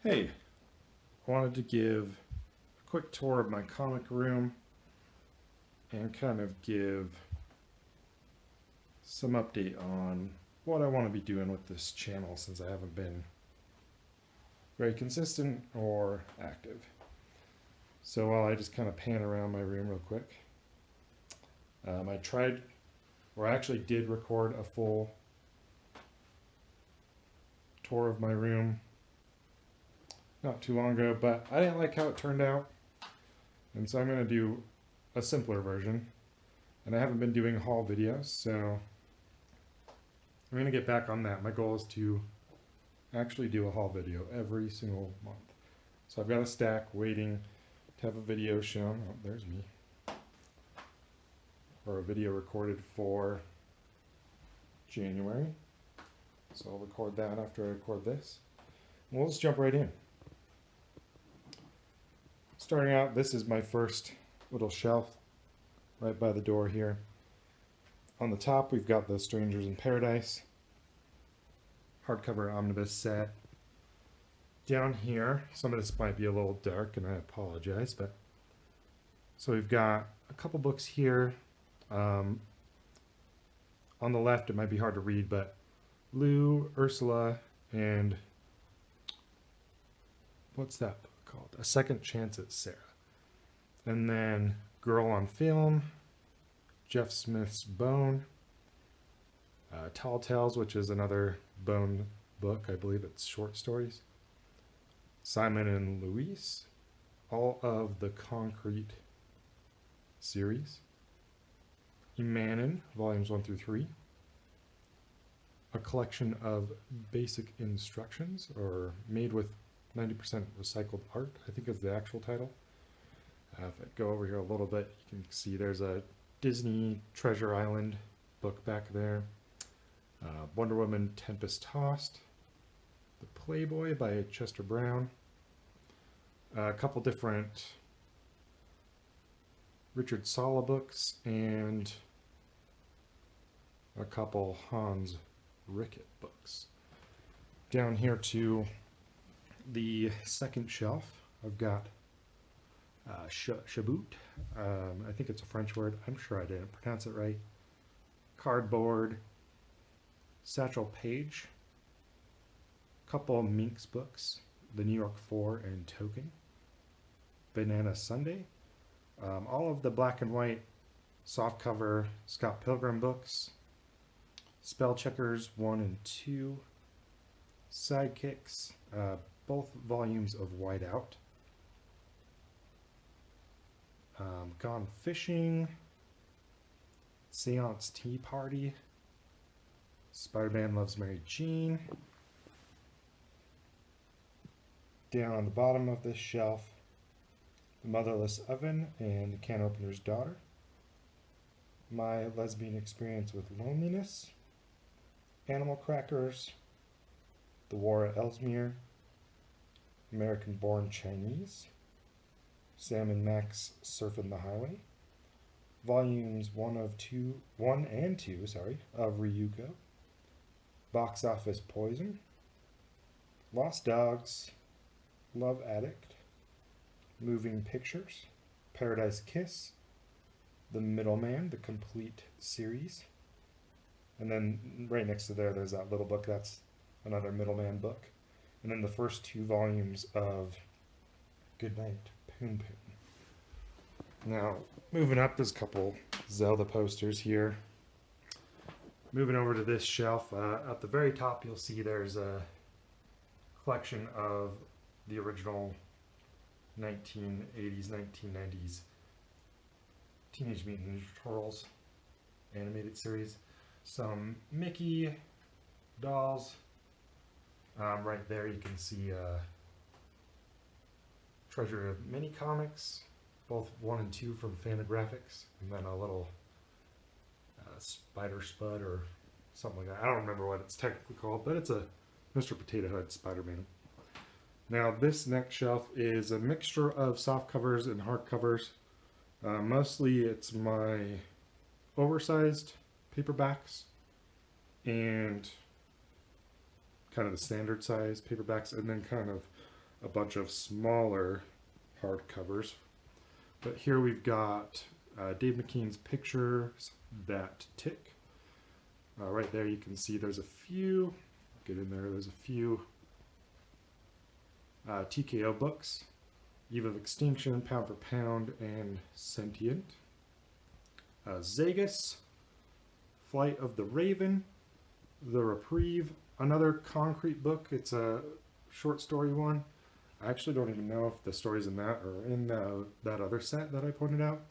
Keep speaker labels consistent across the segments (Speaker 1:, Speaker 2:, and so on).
Speaker 1: Hey, I wanted to give a quick tour of my comic room and kind of give some update on what I want to be doing with this channel since I haven't been very consistent or active. So while I just kind of pan around my room real quick, I tried, or I actually did record a full tour of my room not too long ago, but I didn't like how it turned out, and so I'm going to do a simpler version. And I haven't been doing haul videos, so I'm going to get back on that. My goal is to actually do a haul video every single month. So I've got a stack waiting to have a video shown. Oh, there's me. Or a video recorded for January. So I'll record that after I record this. And we'll just jump right in. Starting out, this is my first little shelf right by the door here. On the top, we've got the Strangers in Paradise hardcover omnibus set. Down here, some of this might be a little dark, and I apologize, but so we've got a couple books here. On the left, it might be hard to read, but Lou, Ursula, and what's that book called? A Second Chance at Sarah. And then Girl on Film, Jeff Smith's Bone, Tall Tales, which is another Bone book. I believe it's short stories. Simon and Louise, all of the Concrete series. Emanin, volumes 1 through 3. A collection of basic instructions, or made with 90% recycled art, I think is the actual title. If I go over here a little bit, you can see there's a Disney Treasure Island book back there. Wonder Woman Tempest Tossed. The Playboy by Chester Brown. A couple different Richard Sala books and a couple Hans Rickett books. Down here to the second shelf, I've got Shaboot. I think it's a French word. I'm sure I didn't pronounce it right. Cardboard. Satchel Paige. Couple Minx books. The New York Four and Token. Banana Sunday. All of the black and white softcover Scott Pilgrim books. Spell Checkers 1 and 2. Sidekicks. Both volumes of Whiteout. Gone Fishing. Seance Tea Party. Spider-Man Loves Mary Jane. Down on the bottom of this shelf, The Motherless Oven and The Can Opener's Daughter. My Lesbian Experience with Loneliness. Animal Crackers. The War at Ellesmere. American Born Chinese. Sam and Max Surfing the Highway. Volumes 1 and 2 of Ryuko. Box Office Poison. Lost Dogs. Love Addict. Moving Pictures. Paradise Kiss. The Middleman, the complete series. And then right next to there's that little book. That's another Middleman book. And then the first 2 volumes of Goodnight Poon Poon. Now, moving up, there's a couple Zelda posters here. Moving over to this shelf, at the very top you'll see there's a collection of the original 1980s, 1990s Teenage Mutant Ninja Turtles animated series. Some Mickey dolls. Right there you can see Treasure of Mini Comics, both 1 and 2 from Fantagraphics, and then a little Spider Spud or something like that. I don't remember what it's technically called, but it's a Mr. Potato Head Spider-Man. Now this next shelf is a mixture of soft covers and hard covers. Mostly it's my oversized paperbacks and kind of the standard size paperbacks, and then kind of a bunch of smaller hardcovers. But here we've got Dave McKean's Pictures That Tick. Right there you can see there's a few, get in there, there's a few TKO books. Eve of Extinction, Pound for Pound, and Sentient. Zagus, Flight of the Raven, The Reprieve, another concrete book. It's a short story one. I actually don't even know if the stories in that are in that other set that I pointed out.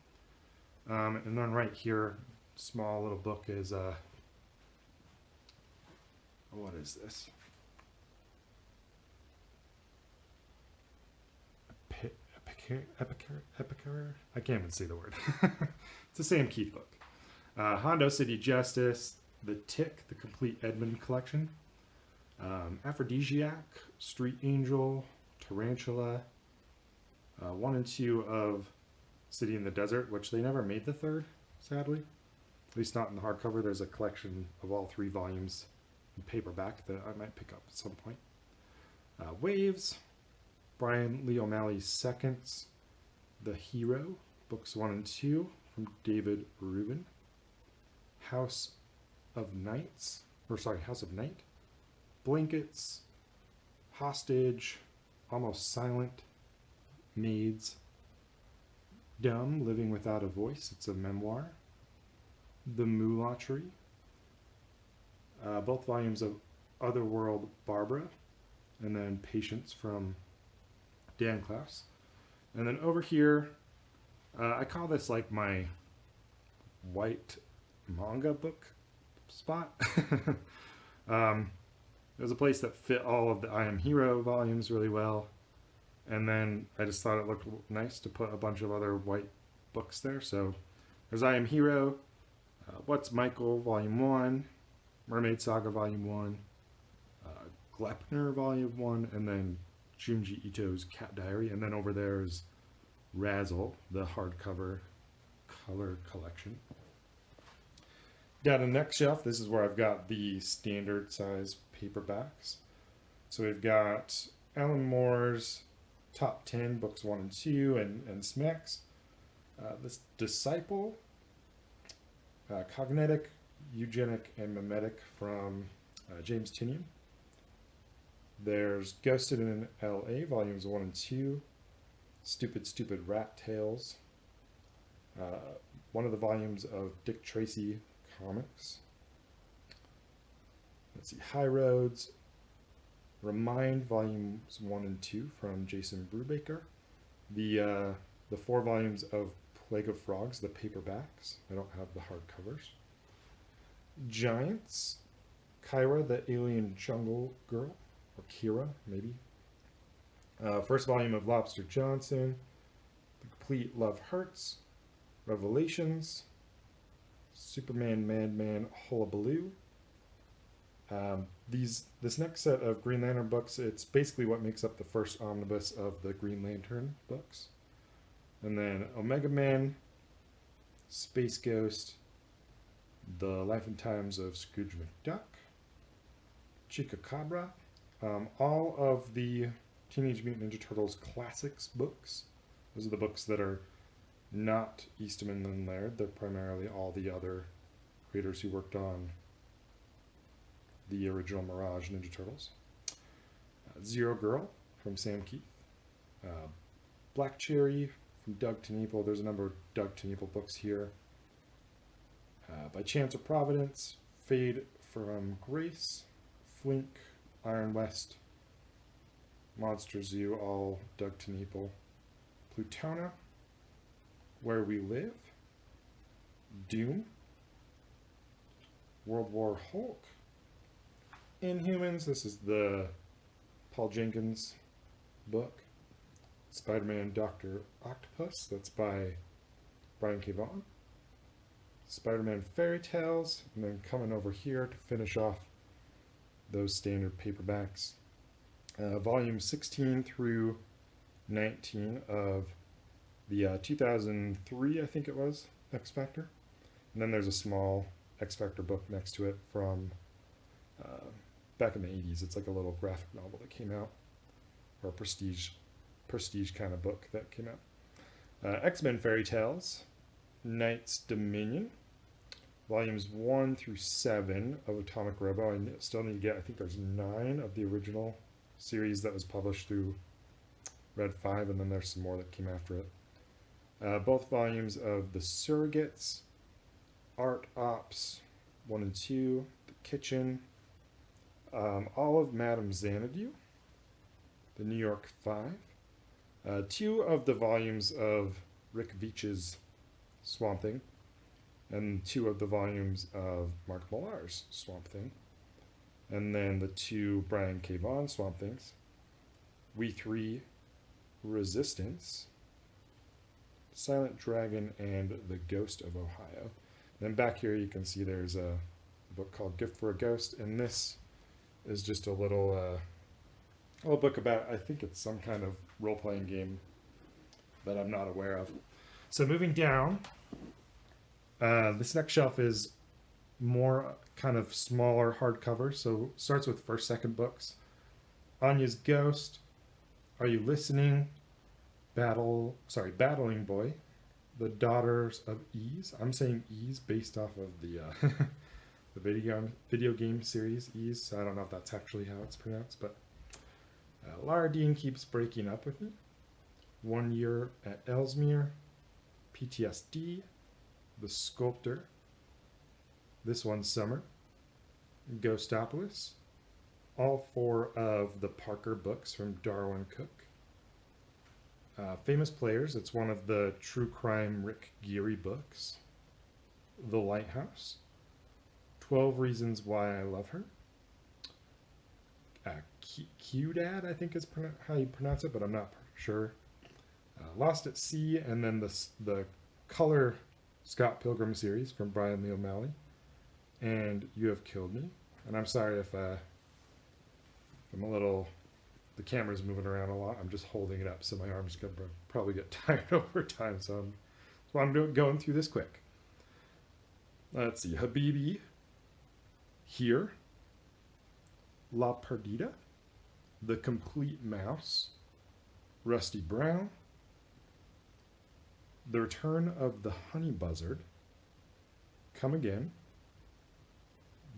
Speaker 1: And then right here, small little book is, what is this? Epicure? I can't even say the word. It's the Sam Keith book. Hondo City Justice, The Tick, the complete Edmund collection. Aphrodisiac, Street Angel, Tarantula. 1 and 2 of City in the Desert, which they never made the third, sadly. At least not in the hardcover. There's a collection of all 3 volumes in paperback that I might pick up at some point. Waves, Brian Lee O'Malley's Seconds, The Hero, books 1 and 2 from David Rubin. House of Night, Blankets, Hostage, Almost Silent, Maids, Dumb, Living Without a Voice, it's a memoir. The Moolah Tree, both volumes of Otherworld Barbara, and then Patience from Dan Klaus. And then over here, I call this like my white manga book spot. There's a place that fit all of the I Am Hero volumes really well. And then I just thought it looked nice to put a bunch of other white books there. So there's I Am Hero, What's Michael Volume 1, Mermaid Saga Volume 1, Gleipnir Volume 1, and then Junji Ito's Cat Diary. And then over there is Razzle, the hardcover color collection. Down the next shelf, this is where I've got the standard size paperbacks. So we've got Alan Moore's Top 10, books 1 and 2, and Smecks. This Disciple, Cognetic, Eugenic, and Mimetic from James Tynion. There's Ghosted in L.A., volumes 1 and 2. Stupid Rat Tales. One of the volumes of Dick Tracy comics. Let's see, High Roads. Remind, volumes 1 and 2 from Jason Brubaker. The 4 volumes of Plague of Frogs, the paperbacks. I don't have the hardcovers. Giants. Kyra, the Alien Jungle Girl. Or Kira, maybe. First volume of Lobster Johnson. The Complete Love Hurts. Revelations. Superman, Madman, Hullabaloo. This next set of Green Lantern books, it's basically what makes up the first omnibus of the Green Lantern books. And then Omega Man, Space Ghost, The Life and Times of Scrooge McDuck, Chupacabra, all of the Teenage Mutant Ninja Turtles classics books. Those are the books that are not Eastman and Laird. They're primarily all the other creators who worked on the original Mirage Ninja Turtles. Zero Girl from Sam Keith. Black Cherry from Doug TenNapel. There's a number of Doug TenNapel books here. By Chance or Providence. Fade from Grace. Flink, Iron West, Monster Zoo, all Doug TenNapel. Plutona, Where We Live. Doom. World War Hulk. Inhumans, this is the Paul Jenkins book. Spider-Man Dr. Octopus, that's by Brian K. Vaughan. Spider-Man Fairy Tales, and then coming over here to finish off those standard paperbacks. Volume 16 through 19 of the 2003, I think it was, X Factor. And then there's a small X Factor book next to it from back in the 80s. It's like a little graphic novel that came out. or prestige kind of book that came out. X-Men Fairy Tales, Knight's Dominion, volumes 1 through 7 of Atomic Robo. I still need to get, I think there's 9 of the original series that was published through Red 5, and then there's some more that came after it. Both volumes of The Surrogates, Art Ops 1 and 2, The Kitchen, all of Madame Xanadu, The New York 5, 2 of the volumes of Rick Veitch's Swamp Thing, and 2 of the volumes of Mark Millar's Swamp Thing, and then the 2 Brian K. Vaughan Swamp Things, We 3, Resistance, Silent Dragon, and The Ghost of Ohio. Then back here you can see there's a book called Gift for a Ghost, and this is just a little book about, I think it's some kind of role-playing game that I'm not aware of. So moving down, this next shelf is more kind of smaller hardcover. So starts with first, second books. Anya's Ghost, Are You Listening? Battling Boy, The Daughters of Ys. I'm saying Ys based off of the the video game series Ys. So I don't know if that's actually how it's pronounced, but Lara Dean Keeps Breaking Up With Me, 1 Year at Ellesmere, PTSD, The Sculptor, This One Summer, Ghostopolis, all 4 of the Parker books from Darwin Cook. Famous Players, it's one of the true crime Rick Geary books. The Lighthouse, 12 Reasons Why I Love Her, Q-Dad, I think is how you pronounce it, but I'm not sure. Lost at Sea, and then the color Scott Pilgrim series from Brian Lee O'Malley, and You Have Killed Me. And I'm sorry if I'm a little, the camera's moving around a lot. I'm just holding it up, so my arm's gonna probably get tired over time. So I'm going through this quick. Let's see, Habibi, Here, La Perdida, The Complete Mouse, Rusty Brown, The Return of the Honey Buzzard, Come Again,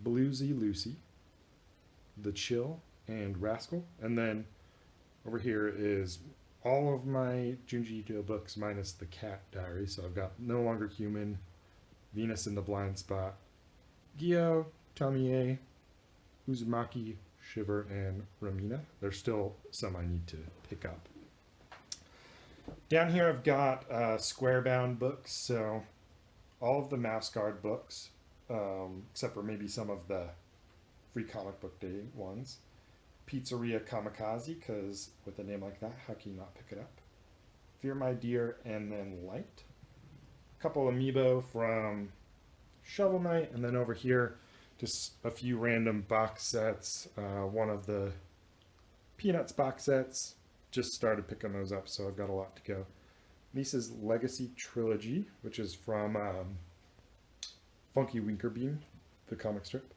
Speaker 1: Bluesy Lucy, The Chill, and Rascal. And then over here is all of my Junji Ito books minus the Cat Diary. So I've got No Longer Human, Venus in the Blind Spot, Gyo, Tomie, Uzumaki, Shiver, and Ramina. There's still some I need to pick up. Down here I've got square-bound books, so all of the Mouse Guard books, except for maybe some of the Free Comic Book Day ones. Pizzeria Kamikaze, because with a name like that, how can you not pick it up? Fear My Dear, and then Light. A couple Amiibo from Shovel Knight, and then over here, just a few random box sets. One of the Peanuts box sets. Just started picking those up, so I've got a lot to go. Lisa's Legacy Trilogy, which is from Funky Winkerbean, the comic strip.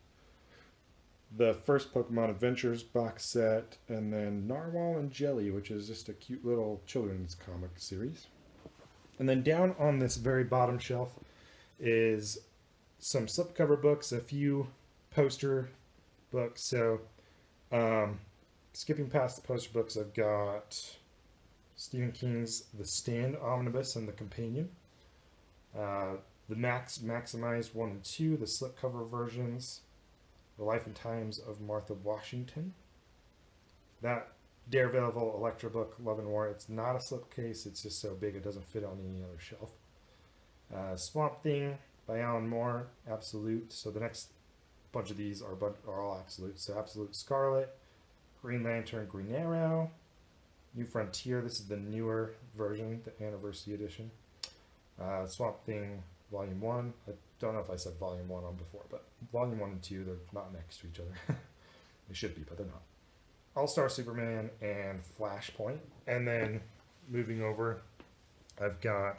Speaker 1: The first Pokemon Adventures box set, and then Narwhal and Jelly, which is just a cute little children's comic series. And then down on this very bottom shelf is some slipcover books, a few poster books. So skipping past the poster books, I've got Stephen King's The Stand Omnibus and The Companion. The Maximized 1 and 2, the slipcover versions. The Life and Times of Martha Washington. That Daredevil Electra book, Love and War, it's not a slipcase, it's just so big it doesn't fit on any other shelf. Swamp Thing by Alan Moore, Absolute. So the next bunch of these are all Absolute. So Absolute Scarlet, Green Lantern, Green Arrow, New Frontier, this is the newer version, the Anniversary Edition. Swamp Thing Volume 1. I don't know if I said Volume 1 on before, but Volume 1 and 2, they're not next to each other. They should be, but they're not. All-Star Superman and Flashpoint. And then moving over, I've got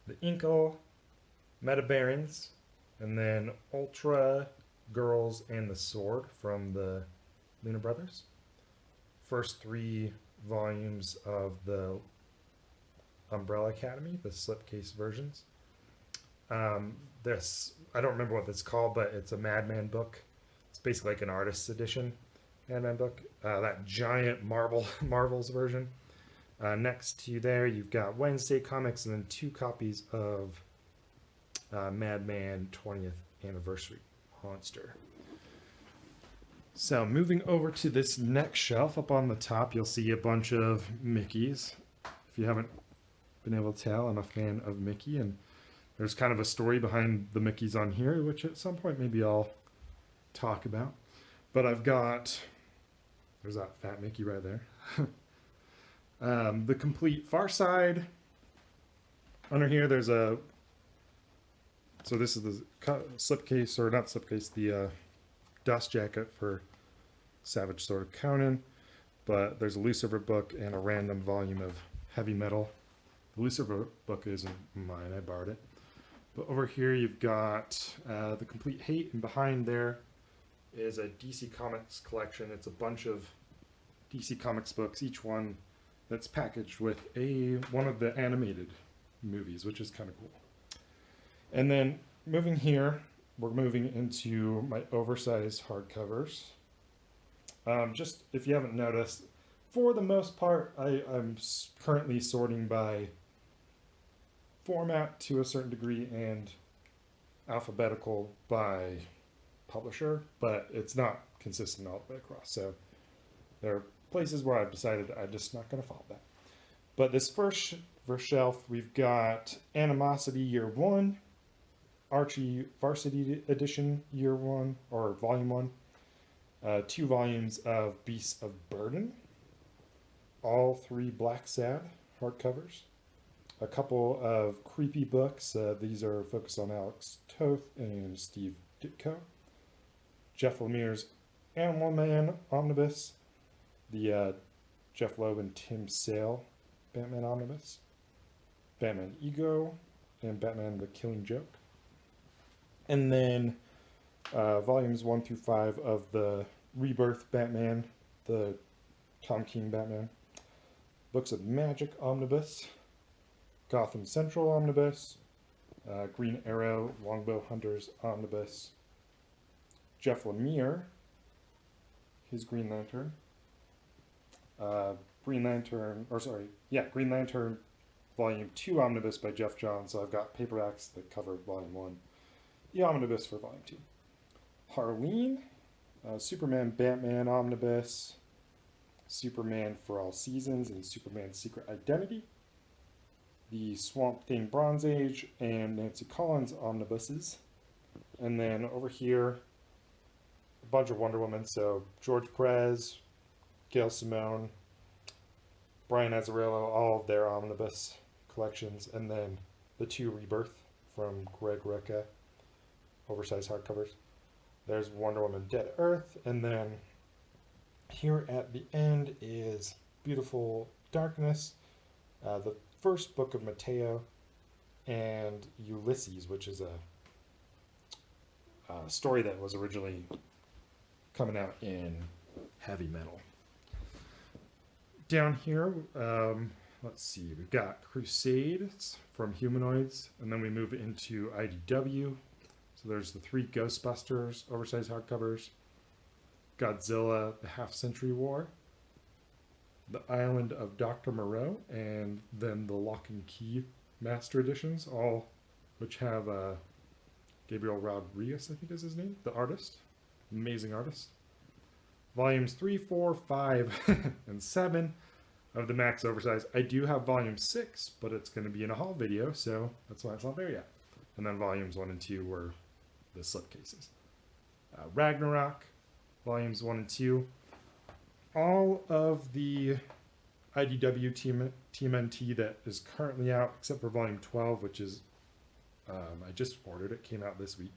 Speaker 1: the Inkle, Meta Barons, and then Ultra Girls and the Sword from the Luna Brothers. First 3 volumes of the Umbrella Academy, the slipcase versions. This, I don't remember what it's called, but it's a Madman book. It's basically like an artist's edition Madman book. That giant Marvels version. Next to there, you've got Wednesday Comics and then 2 copies of Madman 20th Anniversary Monster. So moving over to this next shelf, up on the top, you'll see a bunch of Mickeys. If you haven't been able to tell, I'm a fan of Mickey, and there's kind of a story behind the Mickeys on here, which at some point maybe I'll talk about. But I've got, there's that fat Mickey right there. The complete Far Side. Under here, there's a, so this is the slipcase, or not slipcase, the dust jacket for Savage Sword of Conan. But there's a Lucifer book and a random volume of heavy metal. The Lucifer book isn't mine, I borrowed it. But over here you've got the Complete Hate, and behind there is a DC Comics collection. It's a bunch of DC Comics books, each one that's packaged with one of the animated movies, which is kind of cool. And then moving here, we're moving into my oversized hardcovers. Just if you haven't noticed, for the most part, I'm currently sorting by format to a certain degree and alphabetical by publisher, but it's not consistent all the way across. So there are places where I've decided I'm just not going to follow that. But this first shelf, we've got Animosity Year 1, Archie Varsity Edition Year 1, or Volume 1, 2 volumes of Beasts of Burden, all 3 Black Sad hardcovers, a couple of creepy books. These are focused on Alex Toth and Steve Ditko, Jeff Lemire's Animal Man Omnibus, the Jeff Loeb and Tim Sale Batman Omnibus, Batman Ego, and Batman the Killing Joke. And then volumes 1 through 5 of the Rebirth Batman, the Tom King Batman, Books of Magic Omnibus, Gotham Central Omnibus, Green Arrow Longbow Hunters Omnibus, Jeff Lemire, his Green Lantern, Green Lantern Volume 2 Omnibus by Jeff Johns. So I've got paperbacks that cover Volume 1, the Omnibus for Volume 2. Harleen, Superman Batman Omnibus, Superman for All Seasons, and Superman Secret Identity, the Swamp Thing Bronze Age, and Nancy Collins omnibuses. And then over here, a bunch of Wonder Woman. So George Perez, Gail Simone, Brian Azzarello, all of their omnibus collections. And then the 2 Rebirth from Greg Rucka, oversized hardcovers. There's Wonder Woman Dead Earth. And then here at the end is Beautiful Darkness, the first book of Mateo, and Ulysses, which is a story that was originally coming out in heavy metal. Down here, let's see, we've got Crusades from Humanoids, and then we move into IDW. So there's the 3 Ghostbusters oversized hardcovers, Godzilla, the Half-Century War, The Island of Dr. Moreau, and then the Lock and Key Master Editions, all which have Gabriel Rodriguez, I think is his name, the artist. Amazing artist. Volumes 3, 4, 5, and 7 of the Max Oversize. I do have Volume 6, but it's going to be in a haul video, so that's why it's not there yet. And then Volumes 1 and 2 were the slipcases. Ragnarok, Volumes 1 and 2. All of the IDW TMNT that is currently out, except for Volume 12, which is, I just ordered it, came out this week.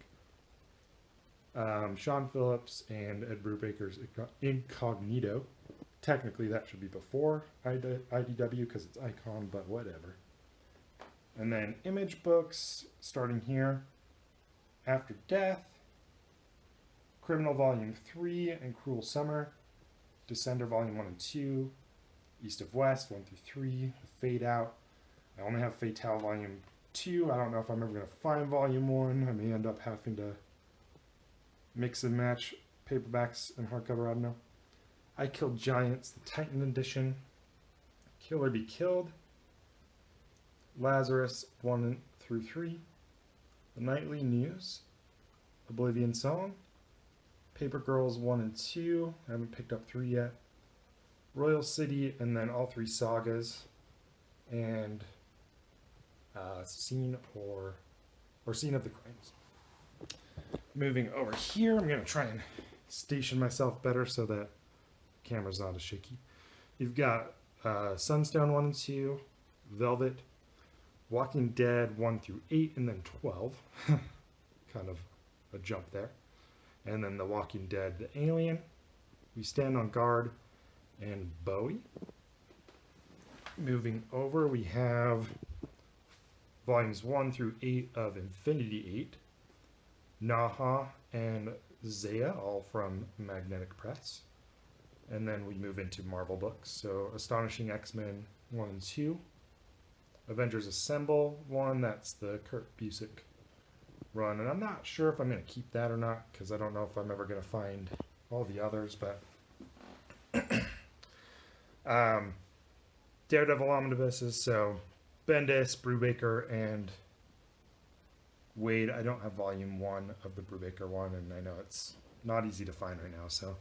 Speaker 1: Sean Phillips and Ed Brubaker's Incognito. Technically, that should be before IDW because it's Icon, but whatever. And then Image books, starting here. After Death, Criminal Volume 3 and Cruel Summer, Descender Volume 1 and 2, East of West 1 through 3, Fade Out. I only have Fatale Volume 2. I don't know if I'm ever going to find Volume 1. I may end up having to mix and match paperbacks and hardcover, I don't know. I Killed Giants, the Titan edition. Kill or Be Killed. Lazarus 1 through 3. The Nightly News. Oblivion Song. Paper Girls 1 and 2. I haven't picked up 3 yet. Royal City, and then all 3 sagas. And Scene of the Crimes. Moving over here, I'm going to try and station myself better so that the camera's not as shaky. You've got Sunstone 1 and 2, Velvet, Walking Dead 1 through 8, and then 12. Kind of a jump there. And then The Walking Dead, The Alien, We Stand on Guard, and Bowie. Moving over, we have volumes 1 through 8 of Infinity 8, Naha and Zaya, all from Magnetic Press. And then we move into Marvel books. So Astonishing X-Men 1 and 2, Avengers Assemble 1, that's the Kurt Busiek run. And I'm not sure if I'm going to keep that or not, because I don't know if I'm ever going to find all the others, but Daredevil omnibuses, so Bendis, Brubaker, and Wade. I don't have volume 1 of the Brubaker one, and I know it's not easy to find right now, so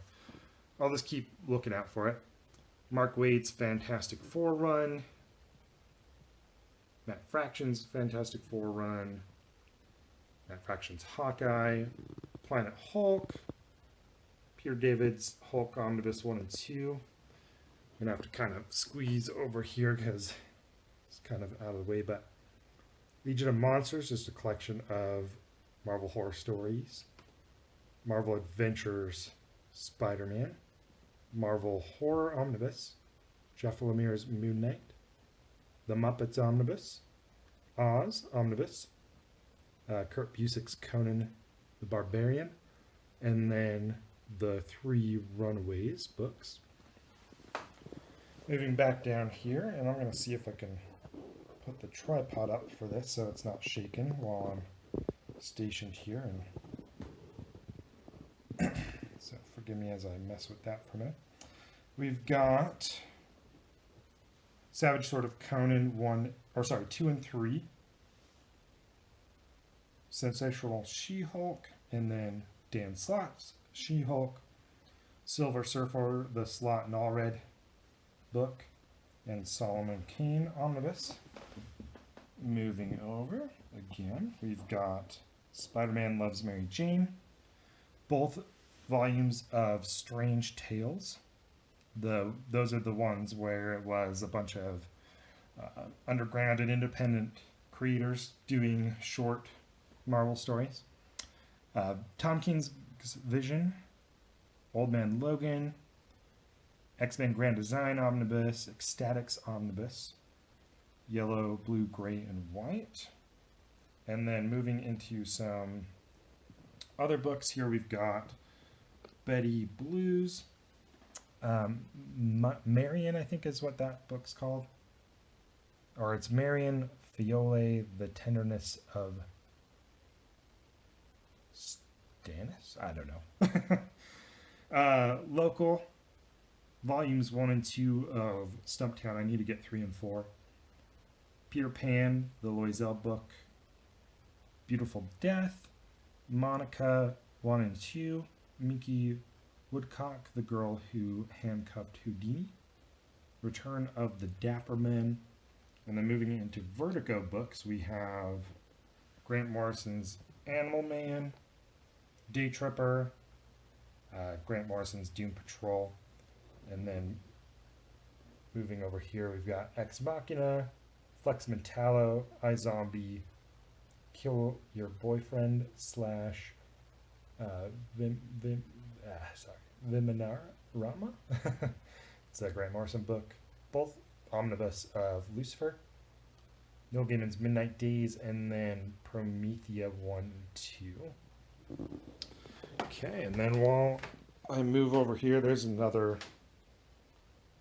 Speaker 1: I'll just keep looking out for it. Mark Waid's Fantastic Four run, Matt Fraction's Fantastic Four run, Matt Fraction's Hawkeye, Planet Hulk, Peter David's Hulk Omnibus 1 and 2. I'm going to have to kind of squeeze over here because it's kind of out of the way, but Legion of Monsters is a collection of Marvel Horror Stories, Marvel Adventures Spider-Man, Marvel Horror Omnibus, Jeff Lemire's Moon Knight, The Muppets Omnibus, Oz Omnibus, Kurt Busiek's Conan the Barbarian, and then the 3 Runaways books. Moving back down here, and I'm going to see if I can put the tripod up for this so it's not shaking while I'm stationed here. And so forgive me as I mess with that for a minute. We've got Savage Sword of Conan 2 and 3, Sensational She-Hulk, and then Dan Slott's She-Hulk, Silver Surfer, the Slott and Allred book, and Solomon Kane Omnibus. Moving over, again, we've got Spider-Man Loves Mary Jane, both volumes of Strange Tales. Those are the ones where it was a bunch of underground and independent creators doing short Marvel stories. Tom King's Vision, Old Man Logan, X-Men Grand Design Omnibus, Ecstatics Omnibus, Yellow, Blue, Gray, and White. And then moving into some other books here, we've got Betty Blues, Marion, I think is what that book's called. Or it's Marion Fiole, The Tenderness of Stannis? I don't know. Local, volumes 1 and 2 of Stumptown. I need to get 3 and 4. Peter Pan, the Loisel book. Beautiful Death, Monica 1 and 2, Mickey Woodcock, the girl who handcuffed Houdini, Return of the Dapper Men, and then moving into Vertigo books, we have Grant Morrison's Animal Man, Day Tripper, Grant Morrison's Doom Patrol, and then moving over here, we've got Ex Machina, Flex Mentallo, iZombie, Kill Your Boyfriend Viminarama. It's a Grant Morrison book. Both omnibus of Lucifer, Neil Gaiman's Midnight Days, and then Promethea 1 and 2. Okay, and then while I move over here, there's another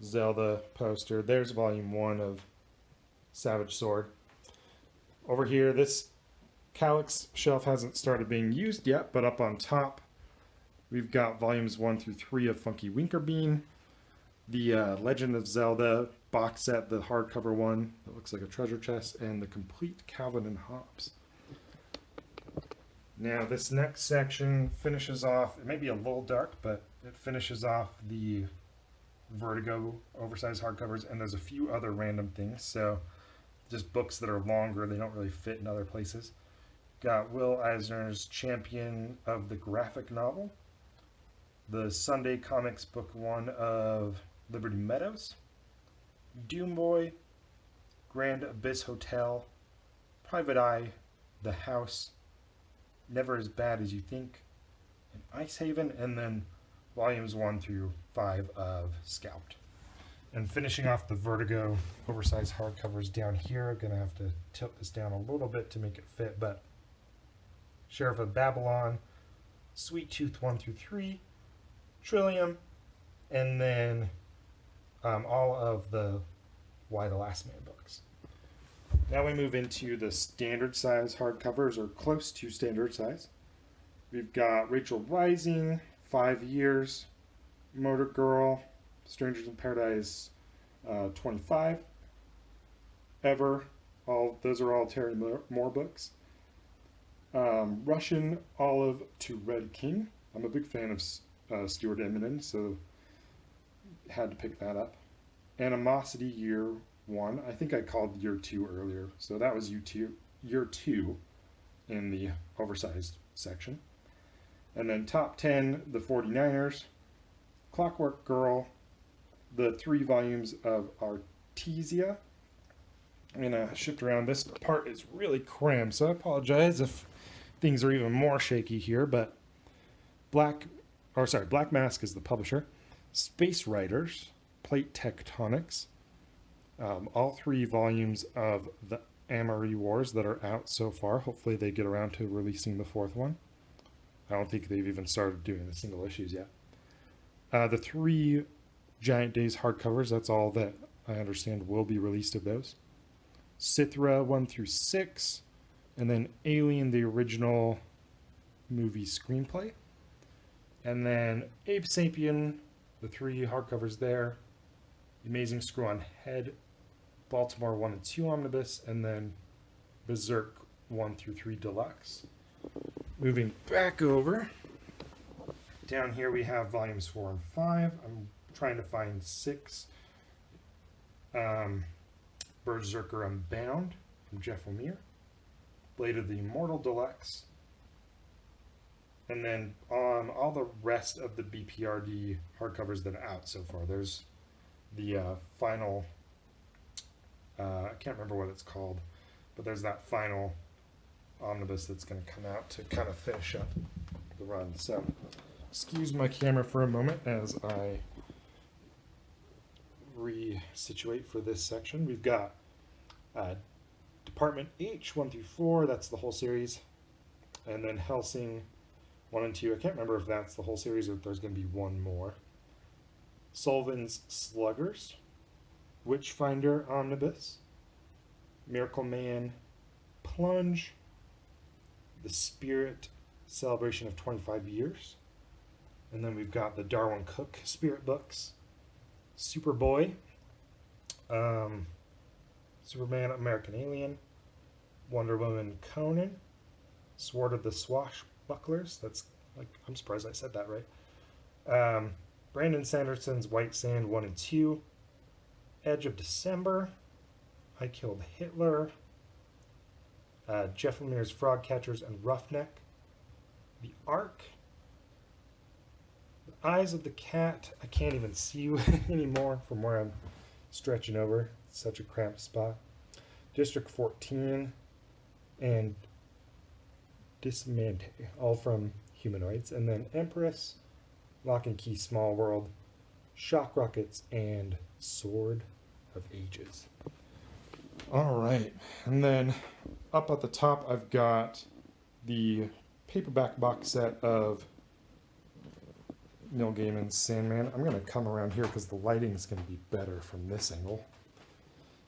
Speaker 1: Zelda poster. There's volume 1 of Savage Sword. Over here, this Calyx shelf hasn't started being used yet, but up on top, we've got volumes 1 through 3 of Funky Winkerbean, the Legend of Zelda box set, the hardcover one that looks like a treasure chest, and the complete Calvin and Hobbes. Now, this next section finishes off, it may be a little dark, but it finishes off the Vertigo oversized hardcovers, and there's a few other random things, so just books that are longer, they don't really fit in other places. Got Will Eisner's Champion of the Graphic Novel, the Sunday Comics Book 1 of Liberty Meadows, Doom Boy, Grand Abyss Hotel, Private Eye, The House, Never as Bad as You Think, and Ice Haven, and then volumes 1 through 5 of Scalped. And finishing off the Vertigo oversized hardcovers down here, I'm going to have to tilt this down a little bit to make it fit, but Sheriff of Babylon, Sweet Tooth 1 through 3, Trillium, and then all of the Y the Last Man books. Now we move into the standard size hardcovers, or close to standard size. We've got Rachel Rising, 5 Years, Motor Girl, Strangers in Paradise 25, Ever, those are all Terry Moore books. Russian Olive to Red King. I'm a big fan of Stuart Eminem, so had to pick that up. Animosity Year 1. I think I called Year 2 earlier, so that was Year 2 in the oversized section. And then Top 10, The 49ers, Clockwork Girl, the 3 volumes of Artesia. I'm going to shift around. This part is really crammed, so I apologize if things are even more shaky here, but Black Mask is the publisher. Space Riders, Plate Tectonics, all 3 volumes of the Amory Wars that are out so far. Hopefully they get around to releasing the 4th one. I don't think they've even started doing the single issues yet. The 3 Giant Days hardcovers, that's all that I understand will be released of those. Sithra 1 through 6, and then Alien, the original movie screenplay. And then Abe Sapien, the 3 hardcovers there. Amazing Screw on Head, Baltimore 1 and 2 Omnibus, and then Berserk 1 through 3 Deluxe. Moving back over, down here we have volumes 4 and 5. I'm trying to find 6. Berserker Unbound from Jeff Lemire, Blade of the Immortal Deluxe, and then on all the rest of the BPRD hardcovers that are out so far, there's the final, I can't remember what it's called, but there's that final omnibus that's going to come out to kind of finish up the run. So, excuse my camera for a moment as I resituate for this section. We've got Department H 1 through 4, that's the whole series, and then Hellsing 1 and 2. I can't remember if that's the whole series or if there's going to be one more. Sullivan's Sluggers, Witchfinder Omnibus, Miracle Man Plunge, The Spirit Celebration of 25 Years, and then we've got the Darwin Cook Spirit books, Superboy, Superman American Alien, Wonder Woman Conan, Sword of the Swashbucklers, that's like, I'm surprised I said that right. Brandon Sanderson's White Sand 1 and 2, Edge of December, I Killed Hitler, Jeff Lemire's Frog Catchers and Roughneck, The Ark, The Eyes of the Cat, I can't even see you anymore from where I'm stretching over, it's such a cramped spot, District 14, and Dismante, all from Humanoids, and then Empress, Lock and Key Small World, Shock Rockets, and Sword of Ages. Alright, and then up at the top I've got the paperback box set of Neil Gaiman's Sandman. I'm going to come around here because the lighting is going to be better from this angle.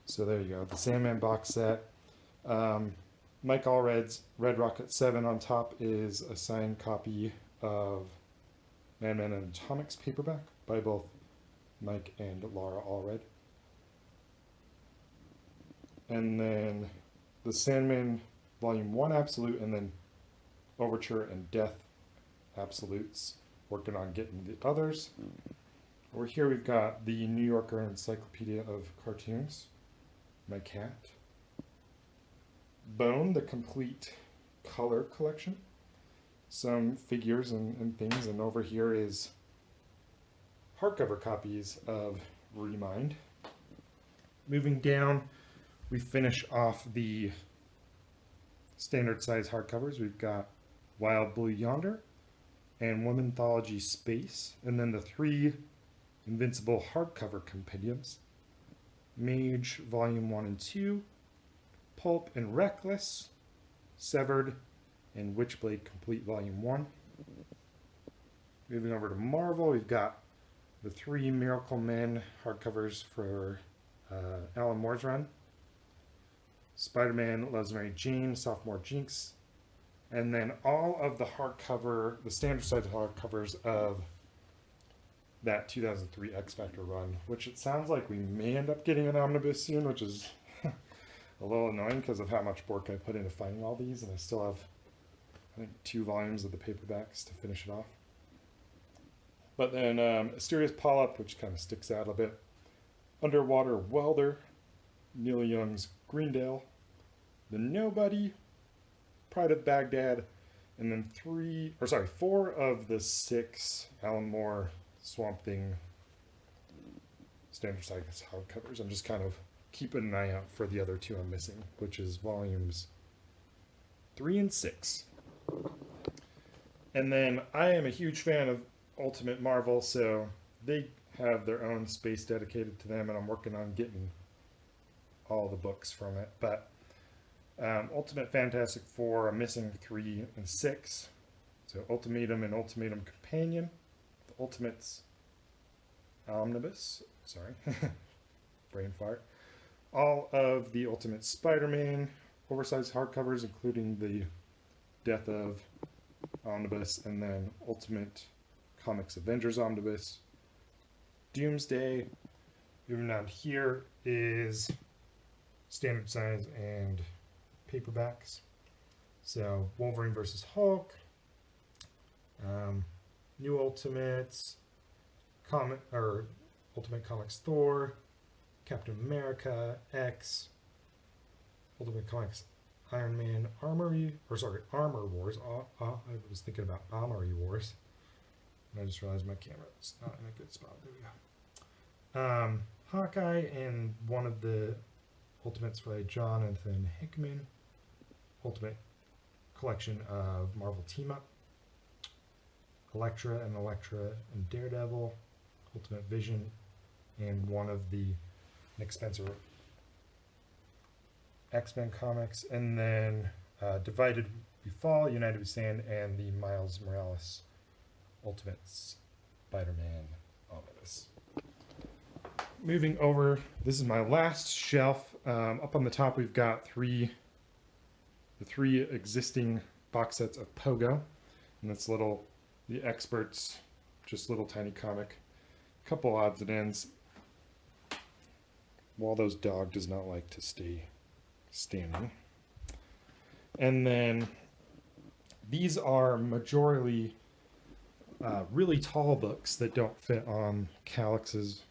Speaker 1: So there you go, the Sandman box set. Mike Allred's Red Rocket 7 on top is a signed copy of Madman and Atomics paperback by both Mike and Laura Allred. And then the Sandman Volume 1 Absolute, and then Overture and Death Absolutes. Working on getting the others. Over here we've got the New Yorker Encyclopedia of Cartoons, my cat. Bone, the complete color collection. Some figures and things, and over here is hardcover copies of Remind. Moving down, we finish off the standard size hardcovers. We've got Wild Blue Yonder and Womanthology Space, and then the 3 Invincible hardcover compendiums. Mage Volume 1 and 2, Pulp and Reckless, Severed, and Witchblade Complete Volume 1. Moving over to Marvel, we've got the 3 Miracle Men hardcovers for Alan Moore's run. Spider-Man Loves Mary Jane, Sophomore Jinx, and then all of the hardcover, the standard size hardcovers of that 2003 X Factor run, which it sounds like we may end up getting an omnibus soon, which is a little annoying because of how much work I put into finding all these, and I still have, I think, 2 volumes of the paperbacks to finish it off. But then Asterius Polyp, which kind of sticks out a bit. Underwater Welder, Neil Young's Greendale, The Nobody, Pride of Baghdad, and then 4 of the 6 Alan Moore Swamp Thing standard size hardcovers. I'm just kind of keeping an eye out for the other 2 I'm missing, which is volumes 3 and 6. And then I am a huge fan of Ultimate Marvel, so they have their own space dedicated to them, and I'm working on getting all the books from it. But Ultimate Fantastic Four, I'm missing 3 and 6. So Ultimatum and Ultimatum Companion, the Ultimates Omnibus, sorry, brain fart. All of the Ultimate Spider-Man oversized hardcovers, including the Death of Omnibus, and then Ultimate Comics Avengers Omnibus. Doomsday. Moving down here is standard size and paperbacks. So Wolverine versus Hulk, New Ultimates, Ultimate Comics Thor, Captain America, X, Ultimate Comics Iron Man, Armor Wars. I was thinking about Armory Wars, and I just realized my camera is not in a good spot. There we go. Hawkeye and one of the Ultimates by Jonathan Hickman. Ultimate collection of Marvel Team Up. Elektra and Daredevil. Ultimate Vision, and one of the Nick Spencer X-Men comics, and then Divided We Fall, United We Stand, and the Miles Morales Ultimate Spider-Man Omnibus. Moving over, this is my last shelf. Up on the top, we've got the 3 existing box sets of Pogo, and that's the Experts, just little tiny comic. Couple odds and ends. Waldo's dog does not like to stay standing. And then these are majorly really tall books that don't fit on calyxes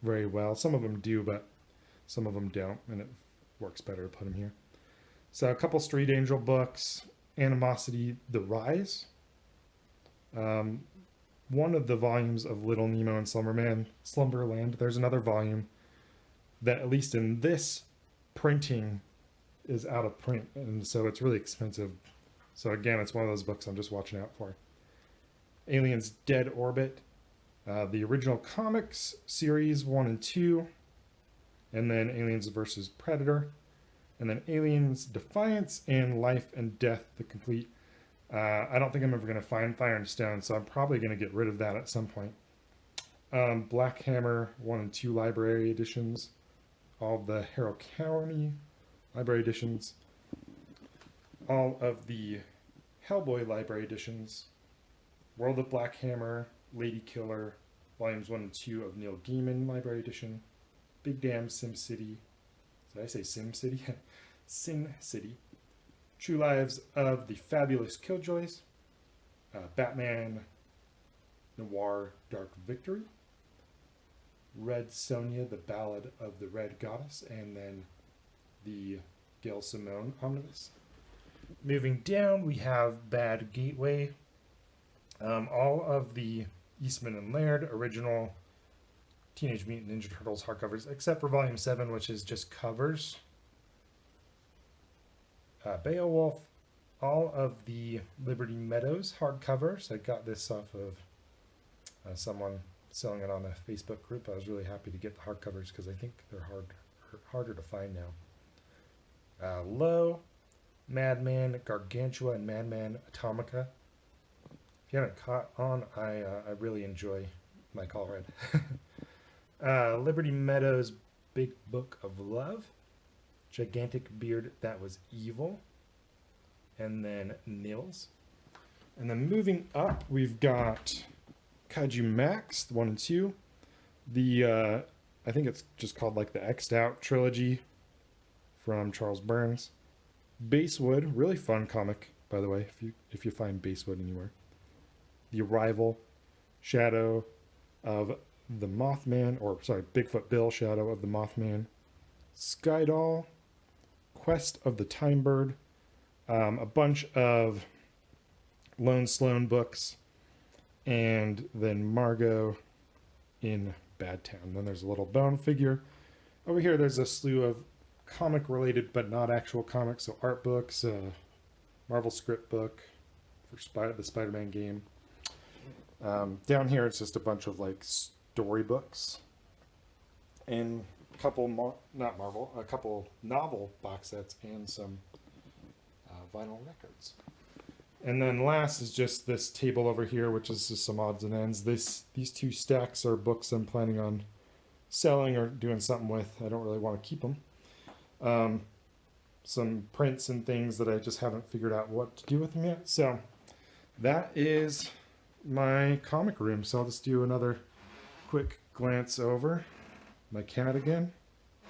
Speaker 1: very well. Some of them do, but some of them don't, and it works better to put them here. So a couple Street Angel books, Animosity, The Rise, one of the volumes of Little Nemo and Slumberland. There's another volume that, at least in this printing, is out of print, and so it's really expensive. So again, it's one of those books I'm just watching out for. Aliens Dead Orbit, the original comics series 1 and 2, and then Aliens vs. Predator, and then Aliens Defiance and Life and Death, the complete I don't think I'm ever going to find Fire and Stone, so I'm probably going to get rid of that at some point. Black Hammer 1 and 2 library editions, all of the Harrow County library editions, all of the Hellboy library editions, World of Black Hammer, Lady Killer, volumes 1 and 2 of Neil Gaiman library edition, Big Damn Sim City. Did I say Sim City? Sin City. True Lives of the Fabulous Killjoys, Batman Noir Dark Victory, Red Sonja, The Ballad of the Red Goddess, and then the Gail Simone omnibus. Moving down, we have Bad Gateway, all of the Eastman and Laird original Teenage Mutant Ninja Turtles hardcovers, except for Volume 7, which is just covers. Beowulf, all of the Liberty Meadows hardcovers. I got this off of someone selling it on a Facebook group. I was really happy to get the hardcovers because I think they're harder to find now. Low, Madman, Gargantua, and Madman Atomica. If you haven't caught on, I really enjoy Mike Allred. Liberty Meadows, Big Book of Love, Gigantic Beard That Was Evil, and then Nils. And then moving up, we've got Kaiju Max 1 and 2, the I think it's just called like the X'd Out trilogy from Charles Burns. Basewood, really fun comic, by the way, if you find Basewood anywhere. The Arrival, Shadow of the Mothman, or sorry, Bigfoot Bill, Shadow of the Mothman. Skydoll, Quest of the Time Bird, a bunch of Lone Sloan books, and then Margot in Bad Town. Then there's a little bone figure. Over here, there's a slew of comic-related but not actual comics, so art books, Marvel script book for the Spider-Man game. Down here, it's just a bunch of like storybooks and a couple a couple novel box sets and some vinyl records. And then last is just this table over here, which is just some odds and ends. These two stacks are books I'm planning on selling or doing something with. I don't really want to keep them. Some prints and things that I just haven't figured out what to do with them yet. So that is my comic room. So I'll just do another quick glance over. My cat again.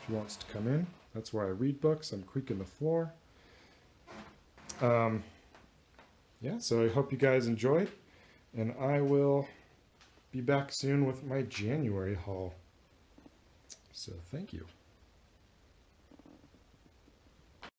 Speaker 1: She wants to come in. That's where I read books. I'm creaking the floor. Yeah, so I hope you guys enjoyed, and I will be back soon with my January haul. So thank you.